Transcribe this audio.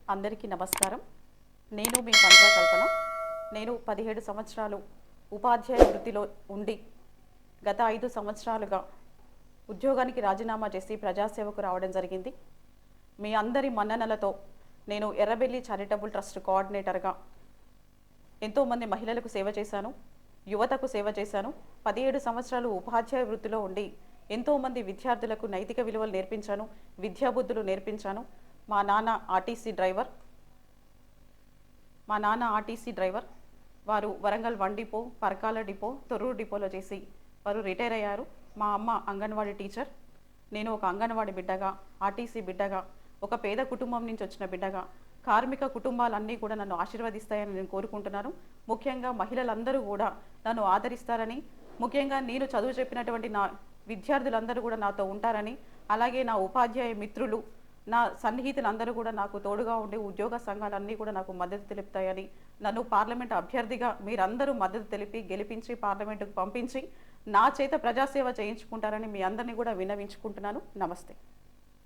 అందరికీ నమస్కారం. నేను మీ పంద్రా కల్పన. నేను 17 సంవత్సరాలు ఉపాధ్యాయ వృత్తిలో ఉండి గత 5 సంవత్సరాలుగా ఉద్యోగానికి రాజీనామా చేసి ప్రజాసేవకు రావడం జరిగింది. మీ అందరి మన్ననలతో నేను ఎర్రబెల్లి చారిటబుల్ ట్రస్ట్ కోఆర్డినేటర్గా ఎంతోమంది మహిళలకు సేవ చేశాను, యువతకు సేవ చేశాను. 17 సంవత్సరాలు ఉపాధ్యాయ వృత్తిలో ఉండి ఎంతోమంది విద్యార్థులకు నైతిక విలువలు నేర్పించాను, విద్యాబుద్ధులు నేర్పించాను. మా నాన్న ఆర్టీసీ డ్రైవర్. వారు వరంగల్ 1 డిపో, పరకాల డిపో, తొర్రూరు డిపోలో చేసి వారు రిటైర్ అయ్యారు. మా అమ్మ అంగన్వాడీ టీచర్. నేను ఒక అంగన్వాడీ బిడ్డగా, ఆర్టీసీ బిడ్డగా, ఒక పేద కుటుంబం నుంచి వచ్చిన బిడ్డగా, కార్మిక కుటుంబాలన్నీ కూడా నన్ను ఆశీర్వదిస్తాయని నేను కోరుకుంటున్నాను. ముఖ్యంగా మహిళలందరూ కూడా నన్ను ఆదరిస్తారని, ముఖ్యంగా నేను చదువు చెప్పినటువంటి నా విద్యార్థులందరూ కూడా నాతో ఉంటారని, అలాగే నా ఉపాధ్యాయ మిత్రులు, నా సన్నిహితులందరూ కూడా నాకు తోడుగా ఉండి ఉద్యోగ సంఘాలన్నీ కూడా నాకు మద్దతు తెలుపుతాయని, నన్ను పార్లమెంట్ అభ్యర్థిగా మీరందరూ మద్దతు తెలిపి గెలిపించి పార్లమెంటుకు పంపించి నా చేత ప్రజాసేవ చేయించుకుంటారని మీ అందరినీ కూడా విన్నవించుకుంటున్నాను. నమస్తే.